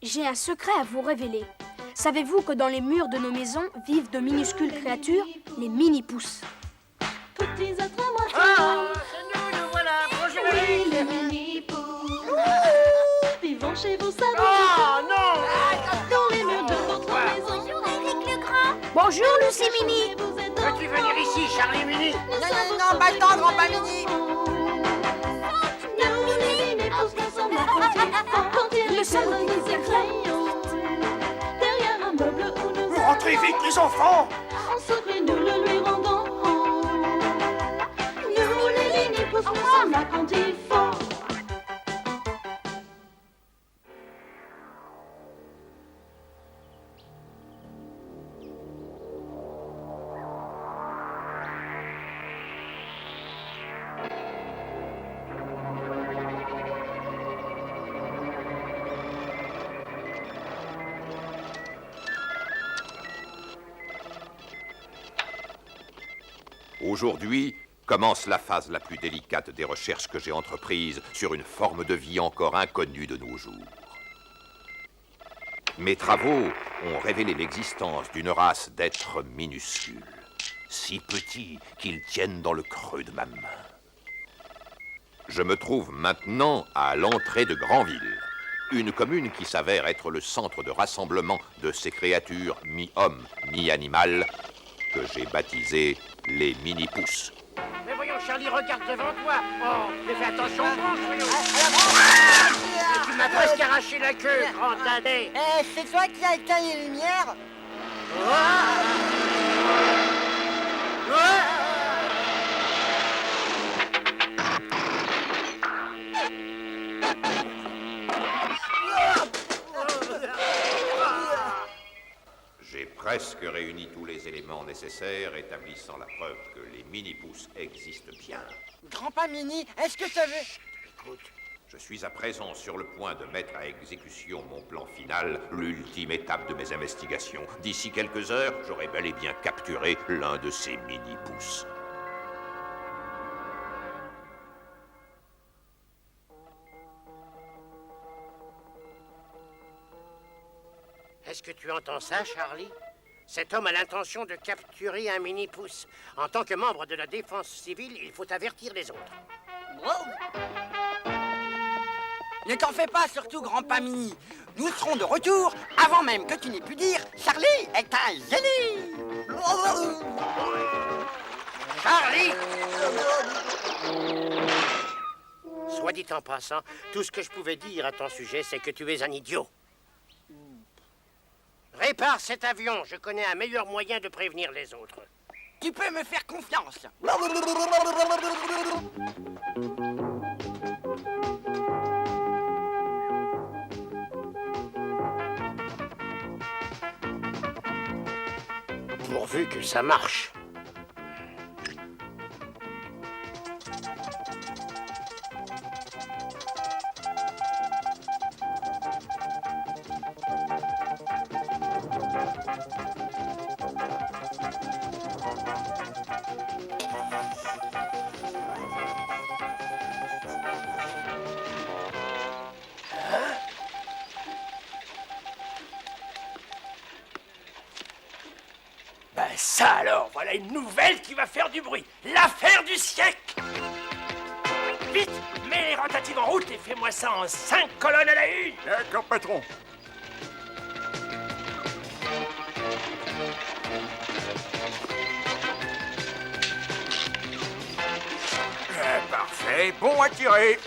J'ai un secret à vous révéler. Savez-vous que dans les murs de nos maisons vivent de minuscules créatures, les mini-pousses? Petits êtres à moitié. C'est nous voilà. Bonjour. Oui, les mini-pousses. Vivons chez vous, ça Oh non. dans les murs de votre maison. Bonjour Eric le Grand. Bonjour Lucie Mini. Vous êtes Peux-tu venir ici, Charlie Mini? Non, pas le temps, grand-père Mini. Nous, les mini-pousses, nous sommes la petite quand il Le seul éclaire qui les crayons. Derrière un meuble où nous Rentrez vite, les enfants. en secret, nous le lui rendons. Nous, les mini-pousses, nous sommes là quand il faut. Aujourd'hui commence la phase la plus délicate des recherches que j'ai entreprises sur une forme de vie encore inconnue de nos jours. Mes travaux ont révélé l'existence d'une race d'êtres minuscules, si petits qu'ils tiennent dans le creux de ma main. Je me trouve maintenant à l'entrée de Granville, une commune qui s'avère être le centre de rassemblement de ces créatures mi-hommes, mi-animales que j'ai baptisées les mini-pousses. Mais voyons, Charlie, regarde devant toi. Oh, mais fais attention, branche, voyons. Mais tu m'as presque arraché la queue, grand dadais. C'est toi qui as éteint les lumières? J'ai presque réuni tous les éléments nécessaires établissant la preuve que les mini-pousses existent bien. Grand-père Mini, est-ce que ça veut... Écoute, je suis à présent sur le point de mettre à exécution mon plan final, l'ultime étape de mes investigations. D'ici quelques heures, j'aurai bel et bien capturé l'un de ces mini-pousses. Est-ce que tu entends ça, Charlie? Cet homme a l'intention de capturer un mini-pouce. En tant que membre de la défense civile, il faut avertir les autres. Ne t'en fais pas, surtout, grand-père Mini. Nous serons de retour avant même que tu n'aies pu dire Charlie est un génie. Charlie! Soit dit en passant, tout ce que je pouvais dire à ton sujet, c'est que tu es un idiot. Répare cet avion, je connais un meilleur moyen de prévenir les autres. Tu peux me faire confiance. Pourvu que ça marche. Ben ça alors, voilà une nouvelle qui va faire du bruit. L'affaire du siècle. Vite, mets les rotatives en route et fais-moi ça en 5 colonnes à la une. D'accord, patron. Parfait, bon à tirer.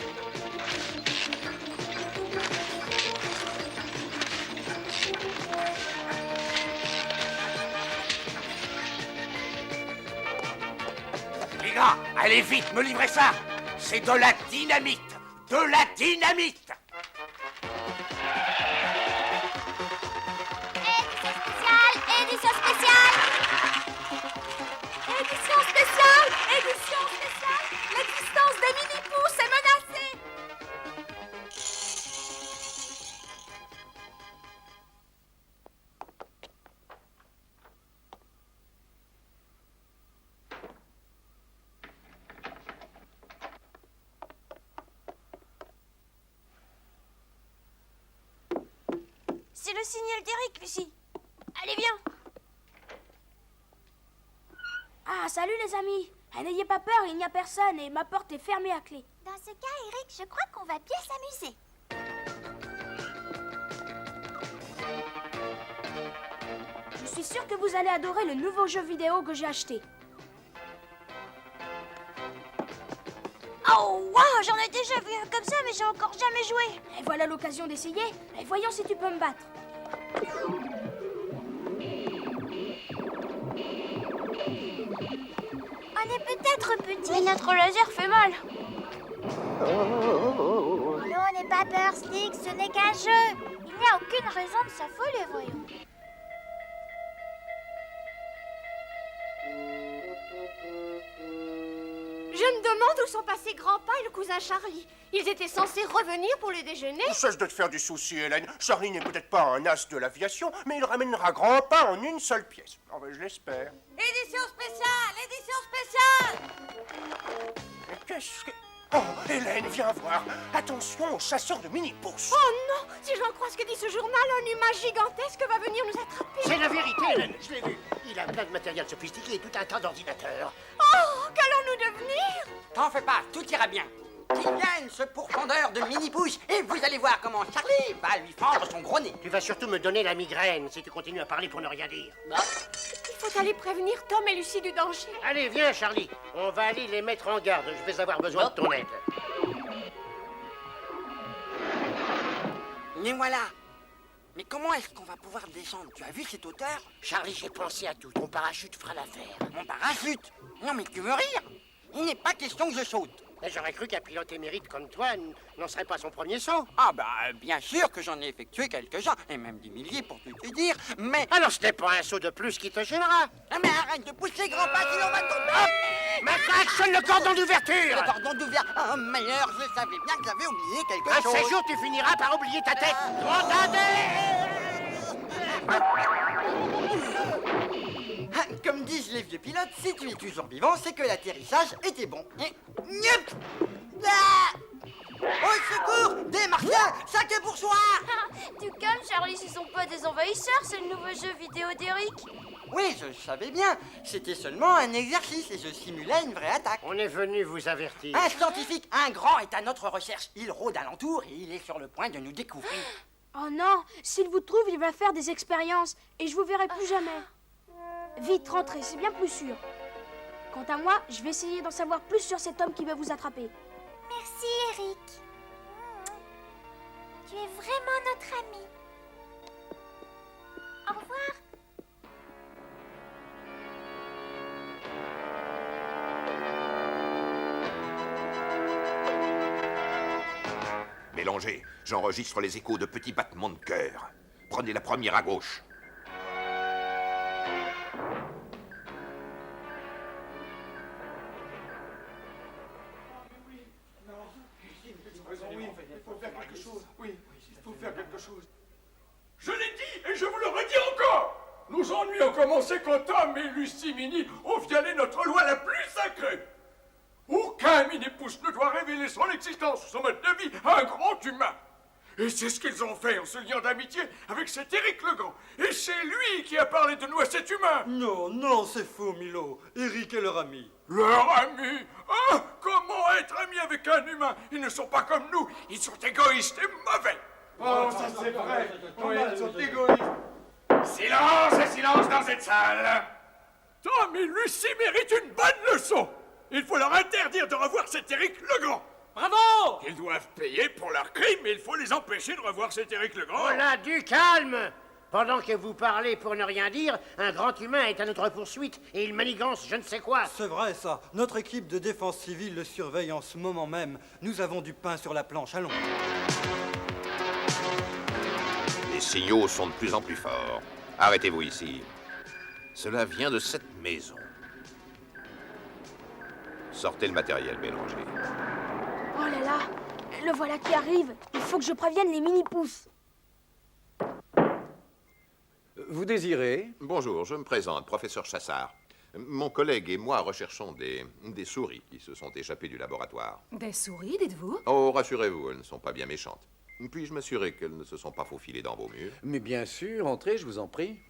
Les gars, allez vite, me livrez ça. C'est de la dynamite. De la dynamite. Édition spéciale. Édition spéciale. Édition spéciale. L'existence des mini-pousses est menacée. C'est le signal d'Eric, Lucie. Allez, viens. Ah, salut les amis. N'ayez pas peur, il n'y a personne et ma porte est fermée à clé. Dans ce cas, Eric, je crois qu'on va bien s'amuser. Je suis sûre que vous allez adorer le nouveau jeu vidéo que j'ai acheté. Oh, wow, j'en ai déjà vu un comme ça, mais j'ai encore jamais joué. Et voilà l'occasion d'essayer. Et voyons si tu peux me battre. On est peut-être petit. Mais notre laser fait mal. Non, n'aie pas peur, Stick, ce n'est qu'un jeu. Il n'y a aucune raison de s'affoler, voyons. Je me demande où sont passés Grandpa et le cousin Charlie. Ils étaient censés revenir pour le déjeuner. Cesse de te faire du souci, Hélène. Charlie n'est peut-être pas un as de l'aviation, mais il ramènera Grandpa en une seule pièce. Oh, ben, je l'espère. Édition spéciale, édition spéciale. Mais qu'est-ce que... Oh, Hélène, viens voir. Attention aux chasseurs de mini-pouces. Oh non, si j'en crois ce que dit ce journal, un humain gigantesque va venir nous attraper. C'est la vérité, Hélène, je l'ai vu. Il a plein de matériel sophistiqué et tout un tas d'ordinateurs. Oh, qu'allons-nous devenir? T'en fais pas, tout ira bien. Qu'il vienne, ce pourfendeur de mini-pouces, et vous allez voir comment Charlie va lui fendre son gros nez. Tu vas surtout me donner la migraine si tu continues à parler pour ne rien dire. Il faut aller prévenir Tom et Lucie du danger. Allez, viens, Charlie. On va aller les mettre en garde. Je vais avoir besoin de ton aide. Mais voilà. Mais comment est-ce qu'on va pouvoir descendre? Tu as vu cette hauteur? Charlie, j'ai pensé à tout. Ton parachute fera l'affaire. Mon parachute? Non mais tu veux rire? Il n'est pas question que je saute. Mais j'aurais cru qu'un pilote émérite comme toi n'en serait pas son premier saut. Ah bah bien sûr que j'en ai effectué quelques-uns, et même des milliers pour tout te dire, mais... Alors ce n'est pas un saut de plus qui te gênera. Ah, mais arrête de pousser, Grandpa, sinon on va tomber! Maintenant, actionne le cordon d'ouverture. Le cordon d'ouverture. Oh, meilleur, je savais bien que j'avais oublié quelque Un de chose. ces jours, tu finiras par oublier ta tête. Ah, comme disent les vieux pilotes, si tu es toujours vivant, c'est que l'atterrissage était bon. Et... Nyep! Ah! Au secours! Des martiens! Sacré bourgeois! Du calme, Charlie, ce sont pas des envahisseurs, c'est le nouveau jeu vidéo d'Eric. Oui, je le savais bien. C'était seulement un exercice et je simulais une vraie attaque. On est venu vous avertir. Un scientifique, un grand, est à notre recherche. Il rôde alentour et il est sur le point de nous découvrir. Oh non, s'il vous trouve, il va faire des expériences et je vous verrai plus jamais. Vite, rentrez, c'est bien plus sûr. Quant à moi, je vais essayer d'en savoir plus sur cet homme qui va vous attraper. Merci, Eric. Tu es vraiment notre ami. Au revoir. Mélangez, j'enregistre les échos de petits battements de cœur. Prenez la première à gauche. Je l'ai dit et je vous le redis encore. Nos ennuis ont commencé quand Tom et Lucie Mini ont violé notre loi la plus sacrée. Aucun mini-pouce ne doit révéler son existence ou son mode de vie à un grand humain. Et c'est ce qu'ils ont fait en se liant d'amitié avec cet Éric Legrand. Et c'est lui qui a parlé de nous à cet humain. Non, non, c'est faux, Milo. Eric est leur ami. Leur ami? Ah, comment être ami avec un humain? Ils ne sont pas comme nous. Ils sont égoïstes et mauvais. Oh, ça c'est vrai. Oui, ils sont égoïstes. Silence et silence dans cette salle. Tom et Lucie méritent une bonne leçon. Il faut leur interdire de revoir cet Éric Legrand. Bravo! Ils doivent payer pour leurs crimes, mais il faut les empêcher de revoir cet Éric Legrand. Oh là, du calme. Pendant que vous parlez pour ne rien dire, un grand humain est à notre poursuite et il manigance je ne sais quoi. C'est vrai, ça. Notre équipe de défense civile le surveille en ce moment même. Nous avons du pain sur la planche. Allons. Les signaux sont de plus en plus forts. Arrêtez-vous ici. Cela vient de cette maison. Sortez le matériel mélangé. Oh là là, le voilà qui arrive. Il faut que je prévienne les mini-pousses. Vous désirez? Bonjour, je me présente, professeur Chassard. Mon collègue et moi recherchons des souris qui se sont échappées du laboratoire. Des souris, dites-vous? Oh, rassurez-vous, elles ne sont pas bien méchantes. Puis-je m'assurer qu'elles ne se sont pas faufilées dans vos murs? Mais bien sûr, entrez, je vous en prie.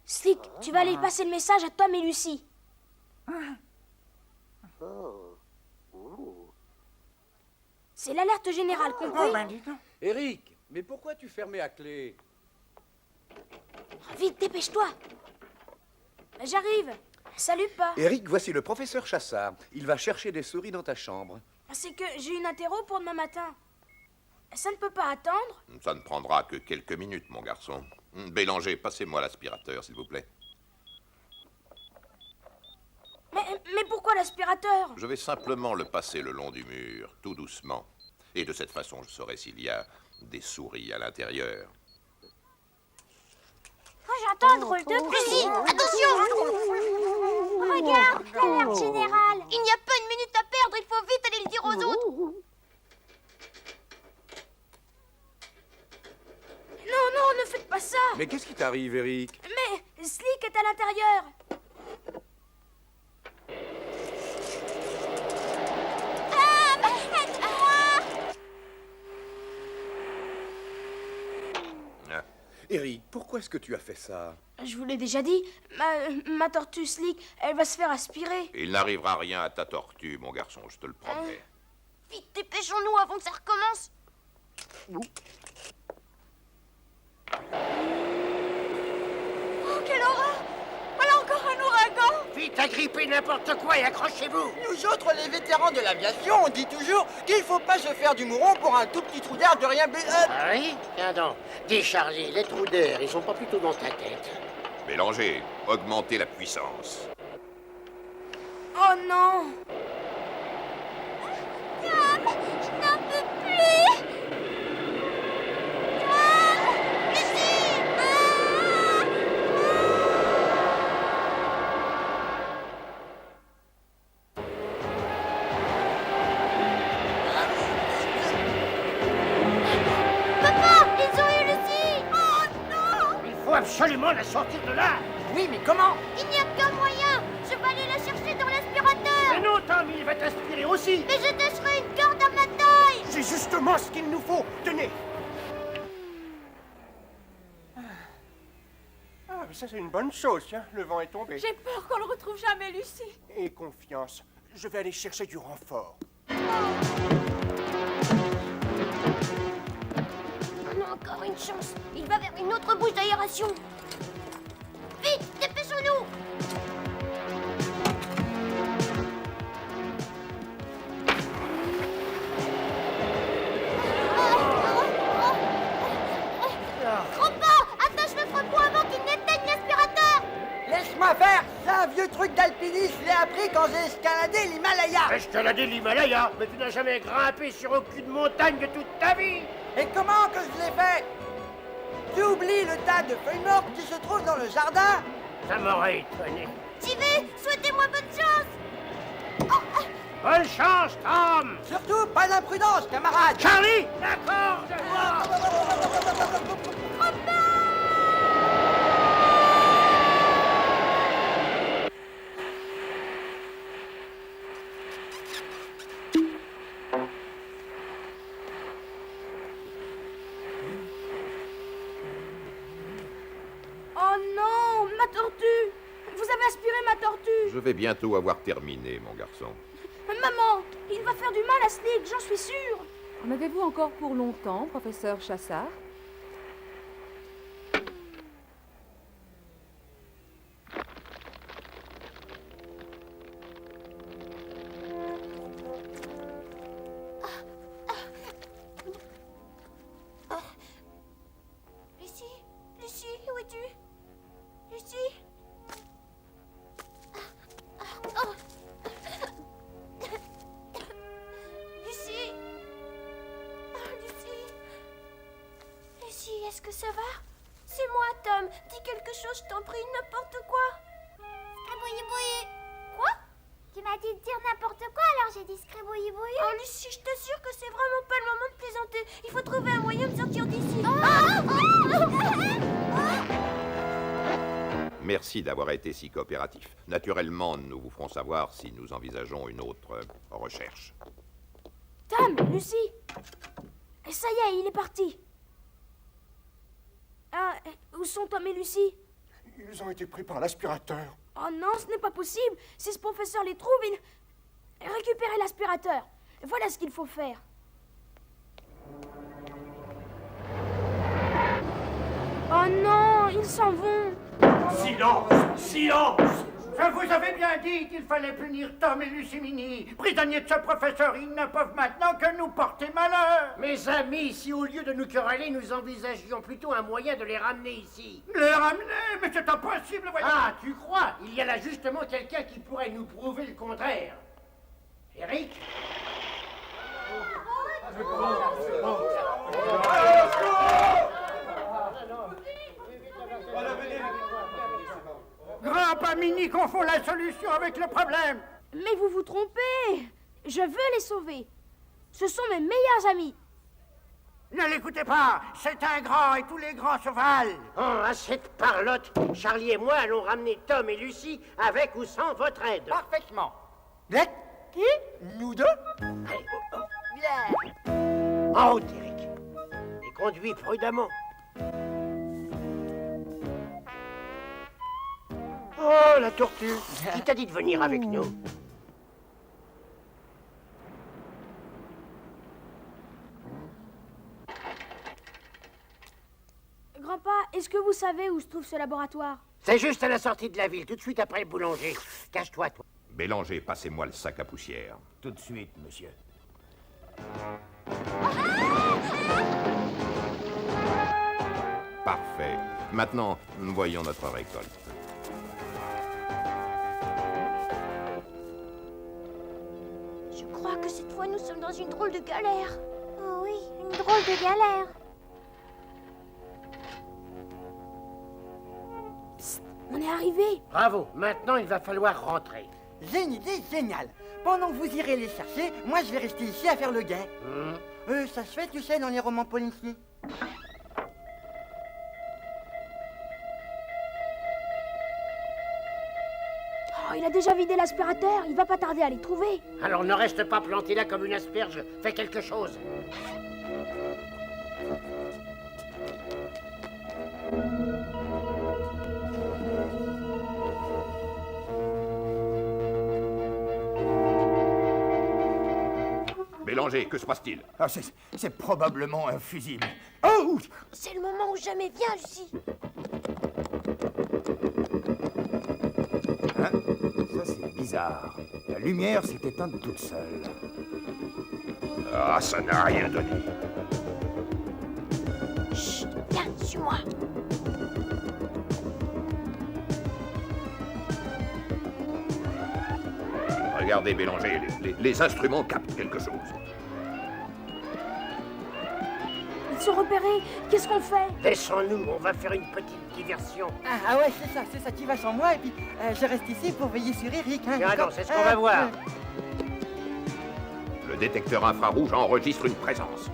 Slick, tu vas aller passer le message à Tom et Lucie. C'est l'alerte générale, compris? Eric, mais pourquoi tu fermais à clé? Vite, dépêche-toi. J'arrive. Salut, pas. Eric, voici le professeur Chassard. Il va chercher des souris dans ta chambre. C'est que j'ai une interro pour demain matin. Ça ne peut pas attendre? Ça ne prendra que quelques minutes, mon garçon. Bélanger, passez-moi l'aspirateur, s'il vous plaît. Mais pourquoi l'aspirateur? Je vais simplement le passer le long du mur, tout doucement. Et de cette façon, je saurai s'il y a des souris à l'intérieur. Oh, j'entends un drôle de bruit. Attention! Regarde, l'alerte générale. Il n'y a pas une minute à perdre, il faut vite aller le dire aux autres. Non, ne faites pas ça. Mais qu'est-ce qui t'arrive, Eric? Mais Slick est à l'intérieur. Eric, pourquoi est-ce que tu as fait ça? Je vous l'ai déjà dit, ma tortue Slick, elle va se faire aspirer. Il n'arrivera rien à ta tortue, mon garçon, je te le promets. Vite, dépêchons-nous avant que ça recommence. Oh, quelle horreur! Voilà encore un ouragan! Vite, agrippez n'importe quoi et accrochez-vous. Nous autres, les vétérans de l'aviation, on dit toujours qu'il ne faut pas se faire du mouron pour un tout petit trou d'air de rien. Ah oui? Tiens donc. Dis, Charlie, les trous d'air, ils sont pas plutôt dans ta tête? Bélanger, augmentez la puissance. Oh non. Tom, je n'en peux plus. Tom, Lucie. Papa, ils ont eu Lucie. Oh non. Il faut absolument la sortir de là. Oui, mais comment? Il n'y a qu'un moyen. Je vais aller la chercher dans l'aspirateur. Mais non, Tom, il va t'aspirer aussi. Mais je tâcherai une corde à ma taille. C'est justement ce qu'il nous faut. Tenez. Ah, mais ça c'est une bonne chose, tiens. Le vent est tombé. J'ai peur qu'on ne retrouve jamais Lucie. Et confiance. Je vais aller chercher du renfort. On a encore une chance. Il va vers une autre bouche d'aération. Vite, dépêchons-nous. Grand-père, attache le frein avant qu'il n'éteigne l'aspirateur. Laisse-moi faire. C'est un vieux truc d'alpiniste. Je l'ai appris quand j'ai escaladé l'Himalaya. Escalader l'Himalaya, mais tu n'as jamais grimpé sur aucune montagne de toute ta vie. Et comment que je l'ai fait? Tu oublies le tas de feuilles mortes qui se trouve dans le jardin? Ça m'aurait étonné. J'y vais, souhaitez-moi bonne chance. Bonne chance, Tom. Surtout, pas d'imprudence, camarade. Charlie, la corde. Oh non, ma tortue. Vous avez aspiré ma tortue. Je vais bientôt avoir terminé, mon garçon. Maman, il va faire du mal à Slick, j'en suis sûre. En avez-vous encore pour longtemps, professeur Chassard? Lucie, où es-tu? Lucie? Lucie? Lucie, est-ce que ça va? C'est moi, Tom. Dis quelque chose, je t'en prie, n'importe quoi. Scribouille-bouille. Quoi? Tu m'as dit de dire n'importe quoi, alors j'ai dit scribouille-bouille. Oh, Lucie, je t'assure que c'est vraiment pas le moment de plaisanter. Il faut trouver un moyen de sortir d'ici. Merci d'avoir été si coopératif. Naturellement, nous vous ferons savoir si nous envisageons une autre recherche. Tom, Lucie. Et ça y est, il est parti. Ah, où sont Tom et Lucie? Ils ont été pris par l'aspirateur. Oh non, ce n'est pas possible. Si ce professeur les trouve, il... Récupérez l'aspirateur. Voilà ce qu'il faut faire. Oh non, ils s'en vont. Silence! Silence! Je vous avais bien dit qu'il fallait punir Tom et Lucimini. Prisonniers de ce professeur, ils ne peuvent maintenant que nous porter malheur. Mes amis, si au lieu de nous quereller, nous envisagions plutôt un moyen de les ramener ici. Les ramener? Mais c'est impossible, voyons. Ah, tu crois? Il y a là justement quelqu'un qui pourrait nous prouver le contraire. Eric? Grand Mini confond la solution avec le problème. Mais vous vous trompez. Je veux les sauver. Ce sont mes meilleurs amis. Ne l'écoutez pas, c'est un grand et tous les grands se valent. Oh, à cette parlotte, Charlie et moi allons ramener Tom et Lucie avec ou sans votre aide. Parfaitement. Qui? Nous deux? En route, Eric. Et conduis prudemment. Oh, la tortue. Qui t'a dit de venir avec nous? Grand-papa, est-ce que vous savez où se trouve ce laboratoire? C'est juste à la sortie de la ville, tout de suite après le boulanger. Cache-toi, toi. Bélanger, passez-moi le sac à poussière. Tout de suite, monsieur. Parfait. Maintenant, voyons notre récolte. Je crois que cette fois, nous sommes dans une drôle de galère. Oh oui, une drôle de galère. Psst, on est arrivé. Bravo, maintenant il va falloir rentrer. J'ai une idée géniale. Pendant que vous irez les chercher, moi je vais rester ici à faire le guet. Ça se fait, tu sais, dans les romans policiers. Oh, il a déjà vidé l'aspirateur. Il va pas tarder à les trouver. Alors ne reste pas planté là comme une asperge. Fais quelque chose. Bélanger, que se passe-t-il? Ah, c'est probablement un fusible. Oh! C'est le moment où jamais viens, Lucie. Hein? Ça, c'est bizarre. La lumière s'est éteinte toute seule. Ah, ça n'a rien donné. Chut, viens, suis-moi. Regardez, Bélanger, les instruments captent quelque chose. Ils sont repérés. Qu'est-ce qu'on fait? Laissons-nous, on va faire une petite diversion. Ah ouais, c'est ça, tu vas sans moi et puis je reste ici pour veiller sur Eric. Hein, Ah non, c'est ce qu'on va voir. Le détecteur infrarouge enregistre une présence.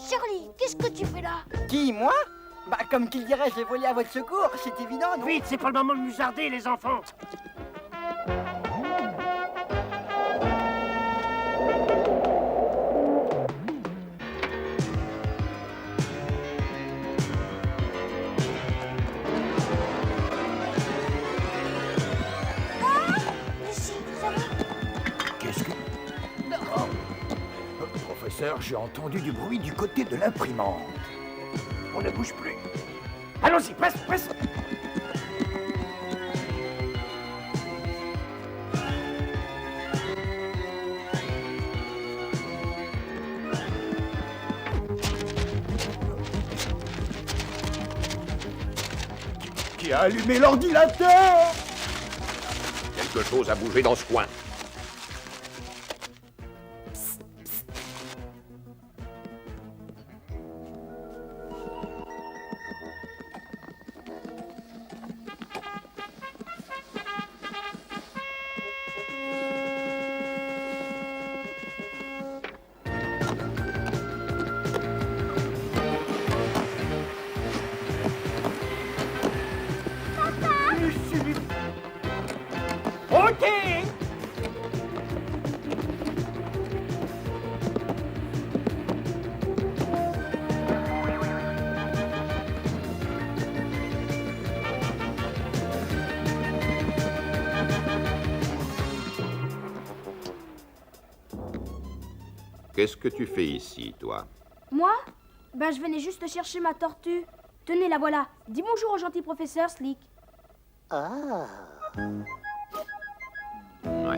Charlie, qu'est-ce que tu fais là? Qui, moi? Bah, comme qui dirait, j'ai volé à votre secours, c'est évident, non? Vite, c'est pas le moment de musarder, les enfants. Lucie, ça va? Qu'est-ce que... Oh. Professeur, j'ai entendu du bruit du côté de l'imprimante. On ne bouge plus. Allons-y, presse, presse. Qui a allumé l'ordinateur? Quelque chose a bougé dans ce coin. côté. Qu'est-ce que tu fais ici, toi? Moi? Ben, je venais juste chercher ma tortue. Tenez, la voilà. Dis bonjour au gentil professeur, Slick. Ah. Ouais.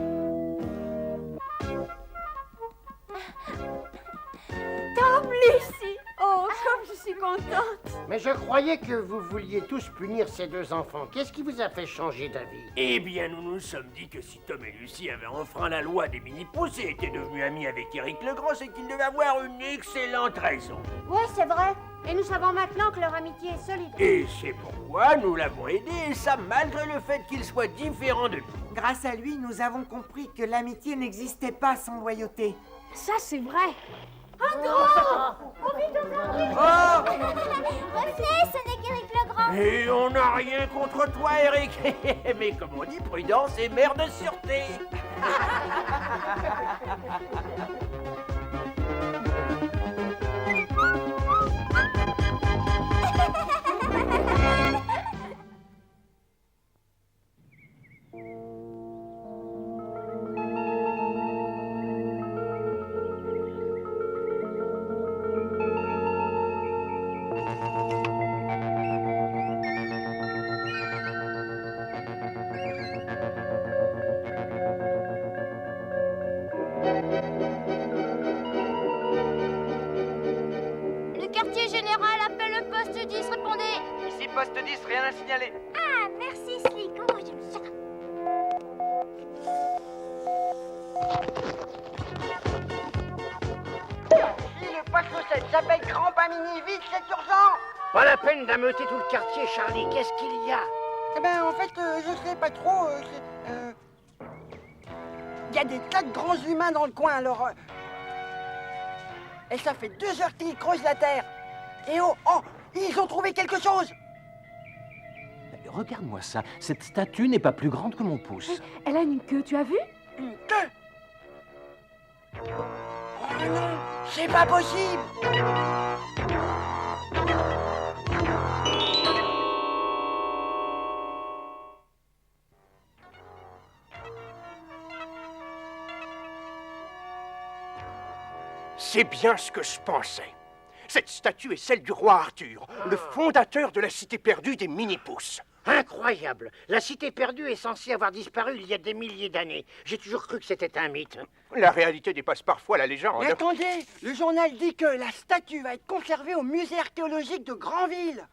Tom, Lucie! Oh, comme je suis contente! Mais je croyais que vous vouliez tous punir ces deux enfants. Qu'est-ce qui vous a fait changer d'avis? Eh bien, nous nous sommes dit que si Tom et Lucie avaient enfreint la loi des mini-pousses et étaient devenus amis avec Éric Legrand, c'est qu'ils devaient avoir une excellente raison. Oui, c'est vrai. Et nous savons maintenant que leur amitié est solide. Et c'est pourquoi nous l'avons aidé, et ça malgré le fait qu'il soit différent de nous. Grâce à lui, nous avons compris que l'amitié n'existait pas sans loyauté. Ça, c'est vrai. Revenez, ce n'est qu'Éric Legrand. Et on n'a rien contre toi, Eric. Mais comme on dit, prudence est mère de sûreté. Le quartier général appelle le poste 10, répondez. Ici, poste 10, rien à signaler. Ah, merci Slick. Oh, j'aime ça. Ici, le poste 7, j'appelle Crampe à Mini, vite, c'est urgent. Pas la peine d'ameuter tout le quartier, Charlie. Qu'est-ce qu'il y a? Eh ben, en fait, je sais pas trop, il y a des tas de grands humains dans le coin, alors... Et ça fait 2 heures qu'ils creusent la terre. Et oh, ils ont trouvé quelque chose. Regarde-moi ça, cette statue n'est pas plus grande que mon pouce. Elle a une queue, tu as vu? Une queue. Oh non, c'est pas possible. C'est bien ce que je pensais. Cette statue est celle du roi Arthur, le fondateur de la cité perdue des mini-pousses. Incroyable. La cité perdue est censée avoir disparu il y a des milliers d'années. J'ai toujours cru que c'était un mythe. La réalité dépasse parfois la légende. Mais attendez, le journal dit que la statue va être conservée au musée archéologique de Granville.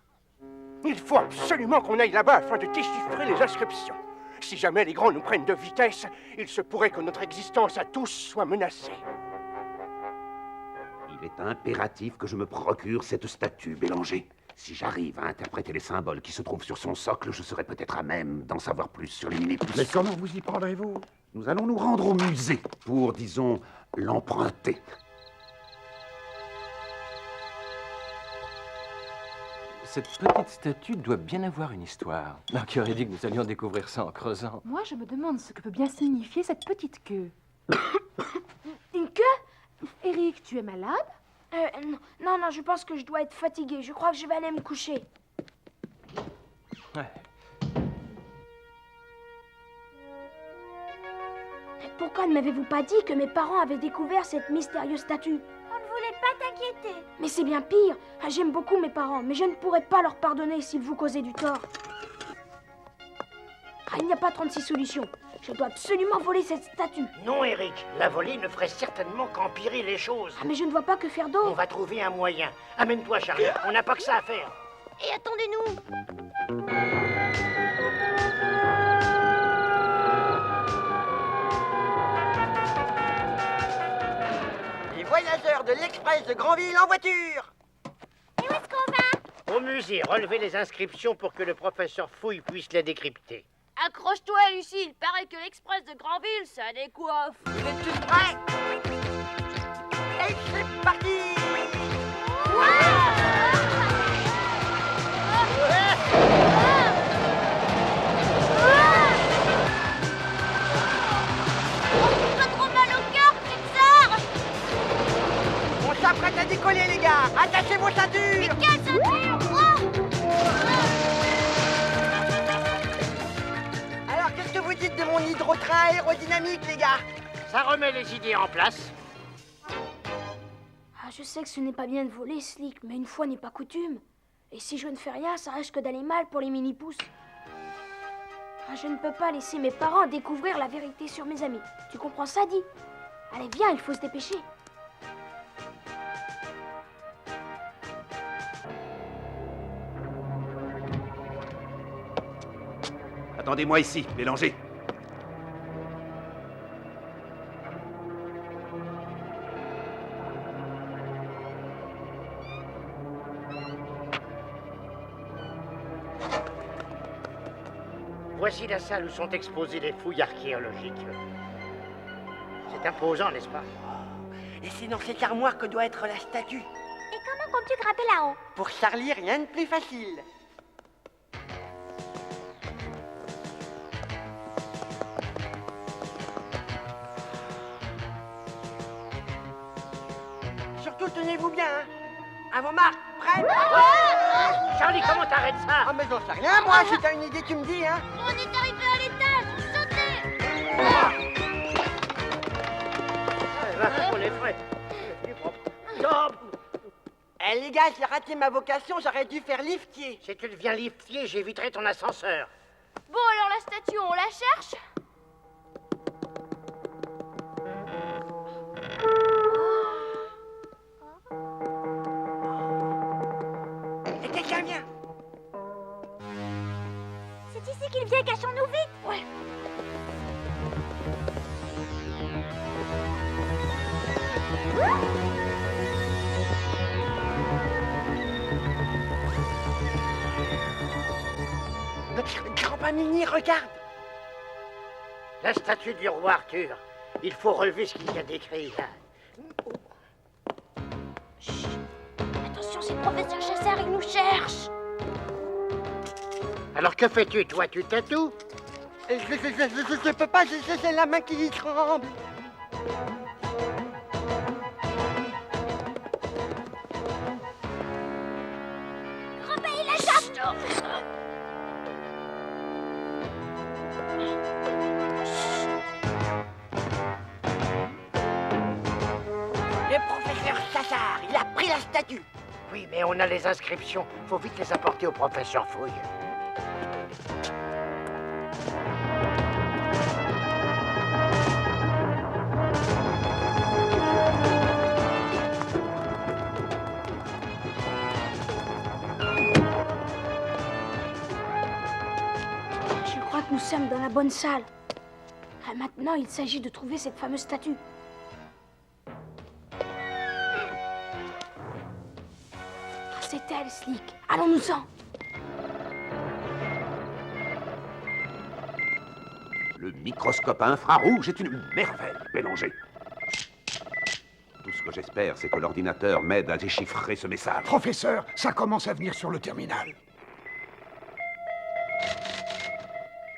Il faut absolument qu'on aille là-bas afin de déchiffrer les inscriptions. Si jamais les grands nous prennent de vitesse, il se pourrait que notre existence à tous soit menacée. Il est impératif que je me procure cette statue, Bélanger. Si j'arrive à interpréter les symboles qui se trouvent sur son socle, je serai peut-être à même d'en savoir plus sur les mini-pousses. Mais comment vous y prendrez-vous? Nous allons nous rendre au musée pour, disons, l'emprunter. Cette petite statue doit bien avoir une histoire. Alors, qui aurait dit que nous allions découvrir ça en creusant? Moi, je me demande ce que peut bien signifier cette petite queue. Une queue? Eric, tu es malade? Non, je pense que je dois être fatiguée. Je crois que je vais aller me coucher. Ouais. Pourquoi ne m'avez-vous pas dit que mes parents avaient découvert cette mystérieuse statue? On ne voulait pas t'inquiéter. Mais c'est bien pire. J'aime beaucoup mes parents, mais je ne pourrais pas leur pardonner s'ils vous causaient du tort. Il n'y a pas 36 solutions. Je dois absolument voler cette statue. Non, Eric. La volée ne ferait certainement qu'empirer les choses. Mais je ne vois pas que faire d'autre. On va trouver un moyen. Amène-toi, Charlie. On n'a pas que ça à faire. Et attendez-nous. Les voyageurs de l'Express de Granville en voiture. Et où est-ce qu'on va? Au musée, relevez les inscriptions pour que le professeur Fouille puisse les décrypter. Accroche-toi, Lucie, il paraît que l'Express de Granville, ça décoiffe. Vous êtes tous prêts? Et c'est parti! dites de mon hydrotrain aérodynamique, les gars? Ça remet les idées en place. Ah, je sais que ce n'est pas bien de voler, Slick, mais une fois n'est pas coutume. Et si je ne fais rien, ça risque d'aller mal pour les mini-pousses. Ah, je ne peux pas laisser mes parents découvrir la vérité sur mes amis. Tu comprends ça, Di? Allez, viens, il faut se dépêcher. Attendez-moi ici, Bélanger. Voici la salle où sont exposées les fouilles archéologiques. C'est imposant, n'est-ce pas? Et c'est dans cette armoire que doit être la statue. Et comment comptes-tu grimper là-haut? Pour Charlie, rien de plus facile. Surtout, tenez-vous bien, hein. À vos marques, prêts? Charlie, comment t'arrêtes ça? Ah, mais j'en sais rien, moi. Si t'as une idée, tu me dis, hein. On est arrivé à l'étage, sautez! On est frais. Eh, les gars, j'ai raté ma vocation, j'aurais dû faire liftier. Si tu deviens liftier, j'éviterai ton ascenseur. Bon, alors la statue, on la cherche? Et quelqu'un vient. C'est ici qu'il vient, cachons-nous vite! Ouais. Grand-père Mini, regarde. La statue du roi Arthur. Il faut relever ce qu'il y a d'écrit là. Chut. Attention, c'est le professeur Chasseur, il nous cherche! Alors que fais-tu, toi? Tu tatoues? Je peux pas, j'ai la main qui tremble. Grand-père, il échappe! Le professeur Chassard, il a pris la statue. Oui, mais on a les inscriptions. Faut vite les apporter au professeur Fouille. Je crois que nous sommes dans la bonne salle. Ah, maintenant, il s'agit de trouver cette fameuse statue. Ah, c'est elle, Slick. Allons-nous-en. Le microscope infrarouge est une merveille, Bélanger. Tout ce que j'espère, c'est que l'ordinateur m'aide à déchiffrer ce message. Professeur, ça commence à venir sur le terminal.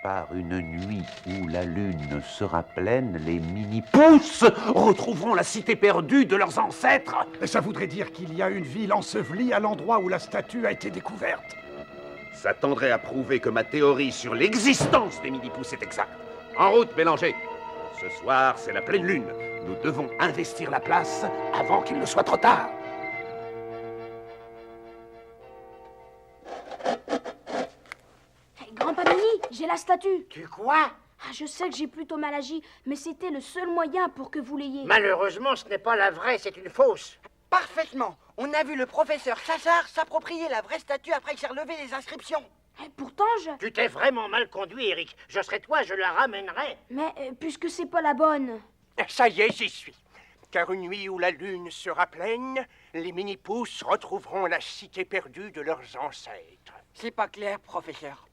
Par une nuit où la lune sera pleine, les mini-pousses retrouveront la cité perdue de leurs ancêtres. Et ça voudrait dire qu'il y a une ville ensevelie à l'endroit où la statue a été découverte. Ça tendrait à prouver que ma théorie sur l'existence des mini-pousses est exacte. En route, Bélanger. Ce soir, c'est la pleine lune. Nous devons investir la place avant qu'il ne soit trop tard. Grand-papa Mini, j'ai la statue. Tu quoi? Ah, je sais que j'ai plutôt mal agi, mais c'était le seul moyen pour que vous l'ayez. Malheureusement, ce n'est pas la vraie, c'est une fausse. Parfaitement. On a vu le professeur Chassard s'approprier la vraie statue après que j'ai relevé les inscriptions. Pourtant, Tu t'es vraiment mal conduit, Eric. Je serais toi, je la ramènerais. Mais puisque c'est pas la bonne... Ça y est, j'y suis. Car une nuit où la lune sera pleine, les mini-pousses retrouveront la cité perdue de leurs ancêtres. C'est pas clair, professeur.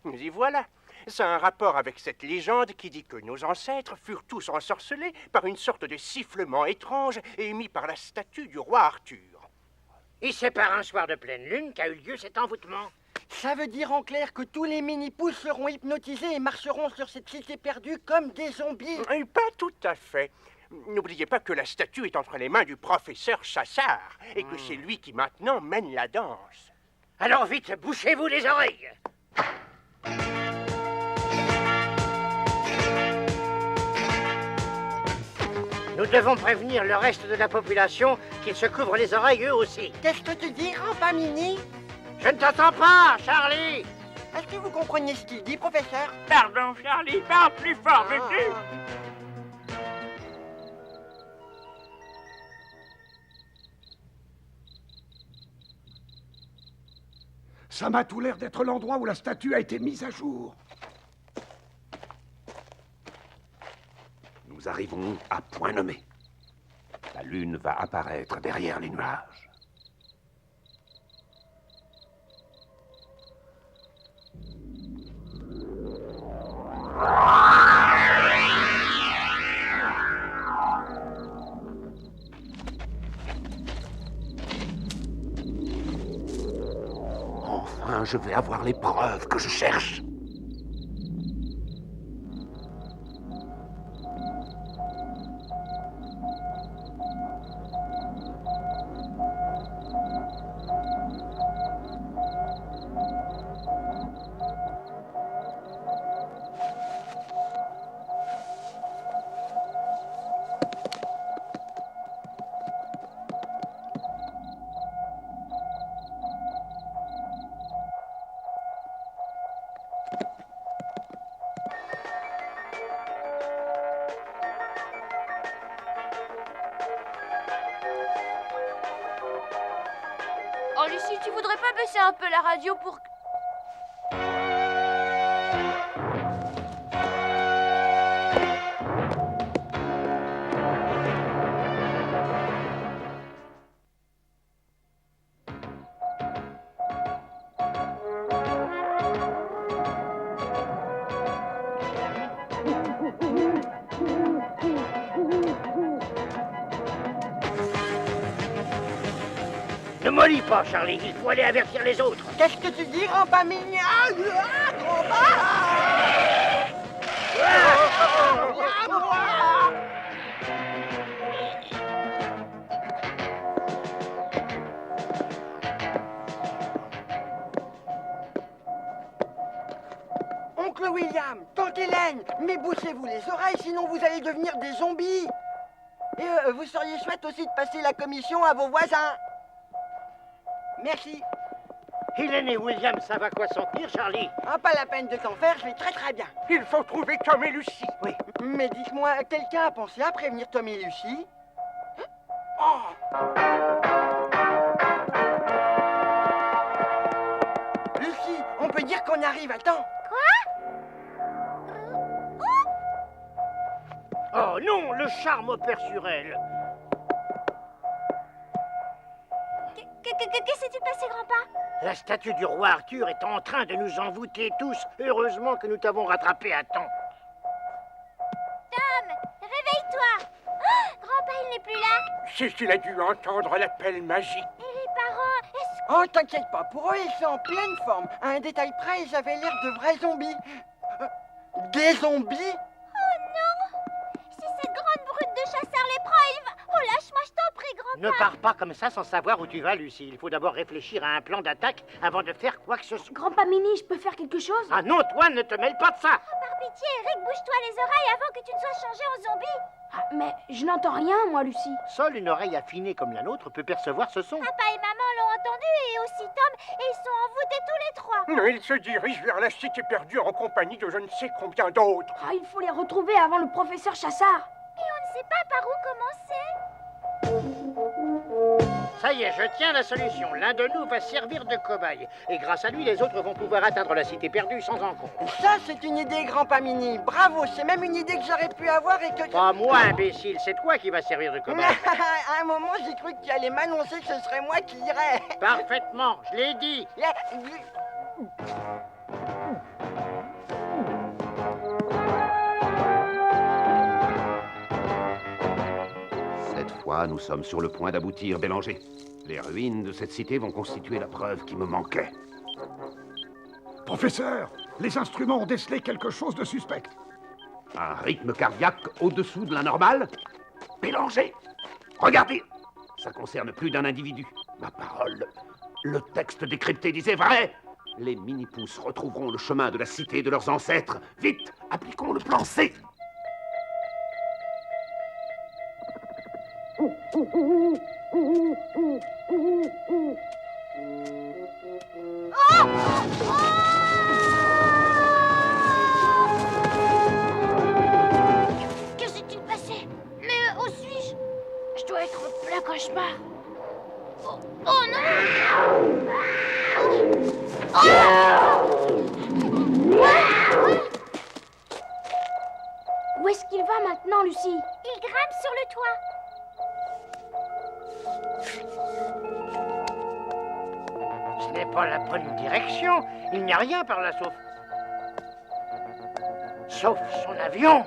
Nous y voilà. Ça a un rapport avec cette légende qui dit que nos ancêtres furent tous ensorcelés par une sorte de sifflement étrange émis par la statue du roi Arthur. Et c'est par un soir de pleine lune qu'a eu lieu cet envoûtement. Ça veut dire en clair que tous les mini-pousses seront hypnotisés et marcheront sur cette cité perdue comme des zombies. Pas tout à fait. N'oubliez pas que la statue est entre les mains du professeur Chassard et que c'est lui qui maintenant mène la danse. Alors vite, bouchez-vous les oreilles. Nous devons prévenir le reste de la population qu'ils se couvrent les oreilles eux aussi. Qu'est-ce que tu dis, Grand-Père Mini? Je ne t'entends pas, Charlie. Est-ce que vous comprenez ce qu'il dit, professeur? Pardon, Charlie, parle plus fort, veux-tu? Ça m'a tout l'air d'être l'endroit où la statue a été mise à jour. Nous arrivons à point nommé. La lune va apparaître derrière les nuages. Enfin, je vais avoir les preuves que je cherche. Oh, Lucie, tu voudrais pas baisser un peu la radio pour... Ne mollis pas, Charlie. Il faut aller avertir les autres. Qu'est-ce que tu dis, Grand-Père Mini? Oncle William, Tante Hélène, mais bouchez-vous les oreilles, sinon vous allez devenir des zombies. Et vous seriez chouette aussi de passer la commission à vos voisins. Merci. Hélène et William savent à quoi s'en tenir, Charlie. Ah, pas la peine de t'en faire, je vais très bien. Il faut trouver Tom et Lucie. Oui. Mais dites-moi, quelqu'un a pensé à prévenir Tom et Lucie? Oh! Lucie, on peut dire qu'on arrive à temps. Oh non, le charme opère sur elle. Que s'est-il passé, grand-père? La statue du roi Arthur est en train de nous envoûter tous. Heureusement que nous t'avons rattrapé à temps. Tom, réveille-toi. Oh, grand-père, il n'est plus là. C'est qu'il a dû entendre l'appel magique. Et les parents, est-ce que... Oh, t'inquiète pas, pour eux, ils sont en pleine forme. À un détail près, ils avaient l'air de vrais zombies. Des zombies? Oh non! Si cette grande brute de chasseur les prend, il va... Oh, lâche-moi, je t'en prie, grand-père. Ne pars pas comme ça sans savoir où tu vas, Lucie. Il faut d'abord réfléchir à un plan d'attaque avant de faire quoi que ce soit. Grand-père Mini, je peux faire quelque chose? Ah non, toi, ne te mêle pas de ça. Oh, par pitié, Eric, bouge-toi les oreilles avant que tu ne sois changé en zombie. Ah, mais je n'entends rien, moi, Lucie. Seule une oreille affinée comme la nôtre peut percevoir ce son. Papa et maman l'ont entendu et aussi Tom, et ils sont envoûtés tous les trois. Il se dirige vers la cité perdue en compagnie de je ne sais combien d'autres. Ah, il faut les retrouver avant le professeur Chassard. Et on ne sait pas par où commencer. Ça y est, je tiens la solution. L'un de nous va servir de cobaye. Et grâce à lui, les autres vont pouvoir atteindre la cité perdue sans encombre. Ça, c'est une idée, Grand-Père Mini. Bravo, c'est même une idée que j'aurais pu avoir et que... Pas moi, imbécile, c'est toi qui vas servir de cobaye. À un moment, j'ai cru que tu allais m'annoncer que ce serait moi qui irais. Parfaitement, je l'ai dit. Cette fois, nous sommes sur le point d'aboutir, Bélanger. Les ruines de cette cité vont constituer la preuve qui me manquait. Professeur, les instruments ont décelé quelque chose de suspect. Un rythme cardiaque au-dessous de la normale? Bélanger! Regardez! Ça concerne plus d'un individu. Ma parole, le texte décrypté disait vrai! Les mini-pousses retrouveront le chemin de la cité de leurs ancêtres. Vite, appliquons le plan C! Que s'est-il passé? Mais où suis-je? Je dois être en plein cauchemar. Oh non! Où est-ce qu'il va maintenant, Lucie? Il grimpe sur le toit. Ce n'est pas la bonne direction. Il n'y a rien par là sauf son avion.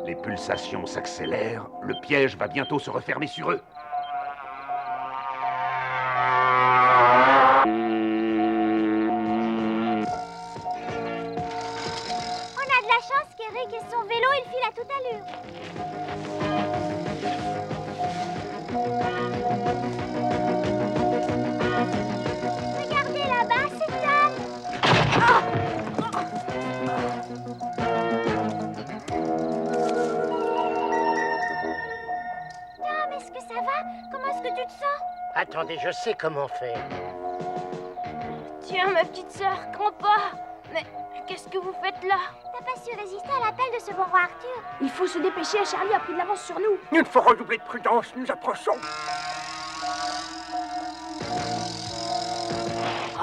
Les pulsations s'accélèrent, le piège va bientôt se refermer sur eux. On a de la chance qu'Eric et son vélo, il file à toute allure. Regardez là-bas, c'est Tom. Tom, est-ce que ça va? Comment est-ce que tu te sens? Attendez, je sais comment faire. Tiens, ma petite sœur, grand-pas. Mais qu'est-ce que vous faites là? T'as pas su résister à l'appel de ce bon roi Arthur? Il faut se dépêcher, Charlie a pris de l'avance sur nous. Il faut redoubler de prudence, nous approchons.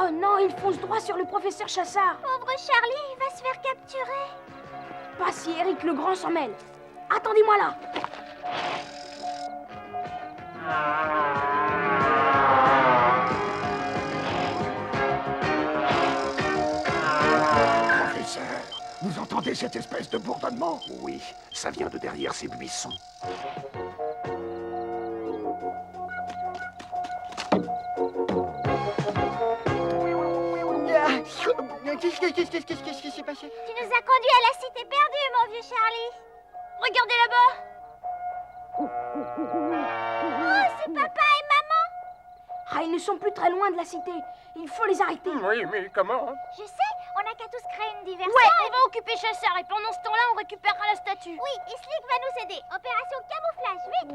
Oh non, il fonce droit sur le professeur Chassard. Pauvre Charlie, il va se faire capturer. Pas si Eric le Grand s'en mêle. Attendez-moi là. Professeur, vous entendez cette espèce de bourdonnement? Oui, ça vient de derrière ces buissons. Qu'est-ce qui s'est passé? Tu nous as conduits à la cité perdue, mon vieux Charlie. Regardez là-bas. Oh, c'est papa et maman. Ah, ils ne sont plus très loin de la cité. Il faut les arrêter. Oui, mais comment? Je sais, on n'a qu'à tous créer une diversion. Ouais, on va occuper Chassard et pendant ce temps-là, on récupérera la statue. Oui, et Slick va nous aider. Opération camouflage, vite.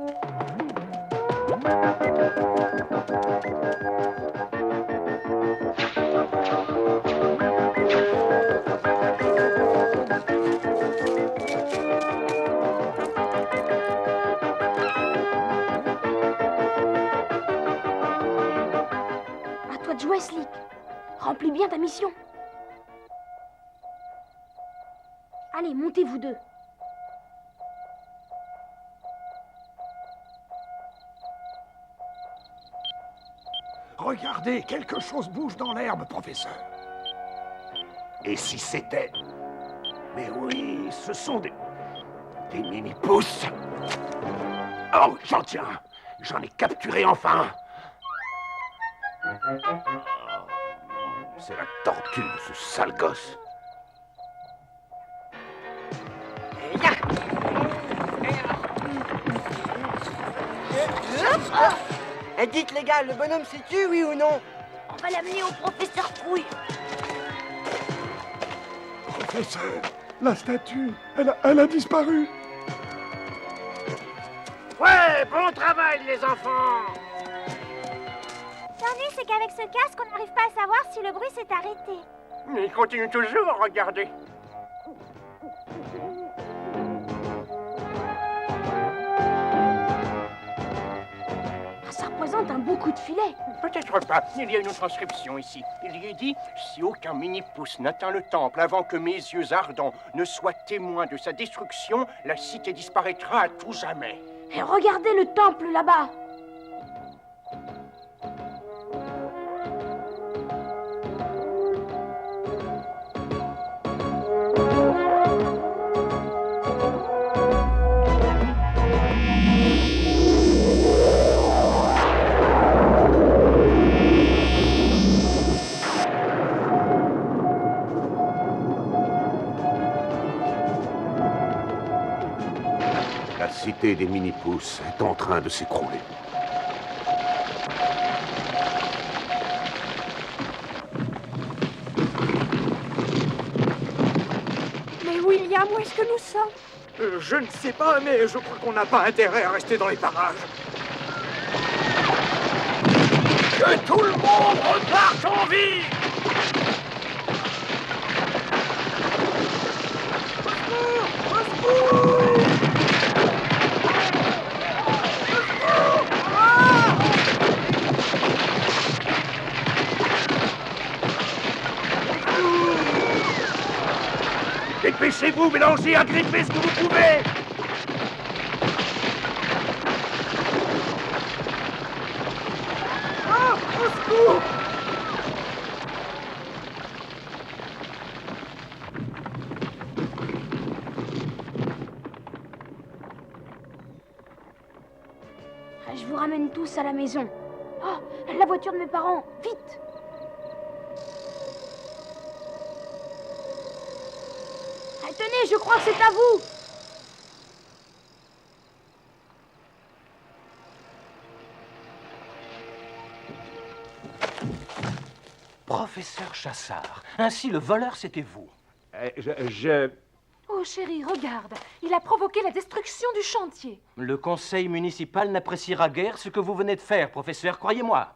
À toi de jouer, Slick. Remplis bien ta mission. Allez, montez vous deux. Regardez, quelque chose bouge dans l'herbe, professeur. Et si c'était... Mais oui, ce sont des mini-pousses. Oh, j'en tiens. J'en ai capturé enfin. C'est la tortue de ce sale gosse. Dites les gars, le bonhomme s'est tué, oui ou non? On va l'amener au professeur Couille. Professeur, la statue, elle a disparu. Ouais, bon travail, les enfants. L'ennui, c'est qu'avec ce casque, on n'arrive pas à savoir si le bruit s'est arrêté. Mais il continue toujours, regardez. Ça représente un beau coup de filet. Peut-être pas. Il y a une autre inscription ici. Il y est dit « Si aucun mini-pouce n'atteint le temple avant que mes yeux ardents ne soient témoins de sa destruction, la cité disparaîtra à tout jamais. » Et regardez le temple là-bas. La cité des mini-pousses est en train de s'écrouler. Mais William, où est-ce que nous sommes? Je ne sais pas, mais je crois qu'on n'a pas intérêt à rester dans les parages. Que tout le monde reparte en vie! Dépêchez-vous, mélangez, agrippez ce que vous pouvez! Ah, au secours! Je vous ramène tous à la maison. Oh, la voiture de mes parents, vite! Ah, tenez, je crois que c'est à vous! Professeur Chassard, ainsi le voleur c'était vous. Oh chérie, regarde. Il a provoqué la destruction du chantier. Le conseil municipal n'appréciera guère ce que vous venez de faire, professeur, croyez-moi.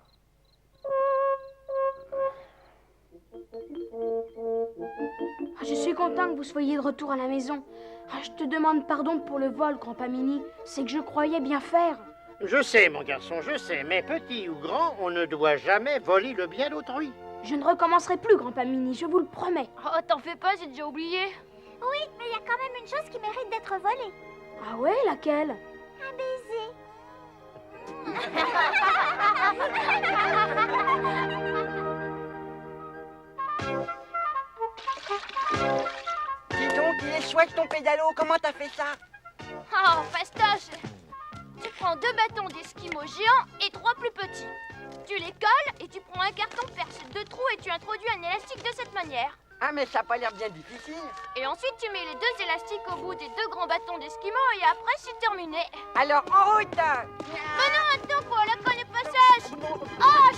Ah, je suis content que vous soyez de retour à la maison. Ah, je te demande pardon pour le vol, grand-papa Mini. C'est que je croyais bien faire. Je sais, mon garçon, je sais, mais petit ou grand, on ne doit jamais voler le bien d'autrui. Je ne recommencerai plus, grand-papa Mini, je vous le promets. Oh, t'en fais pas, j'ai déjà oublié. Oui, mais il y a quand même une chose qui mérite d'être volée. Ah ouais, laquelle? Un baiser. Dis donc, il est chouette ton pédalo, comment t'as fait ça? Oh, fastoche. Tu prends 2 bâtons d'esquimaux géants et 3 plus petits. Tu les colles et tu prends un carton percé de 2 trous et tu introduis un élastique de cette manière. Ah, mais ça a pas l'air bien difficile. Et ensuite, tu mets les 2 élastiques au bout des 2 grands bâtons d'esquimaux et après, c'est terminé. Alors, en route! Mais non, attends, faut aller connaître le passage. Oh,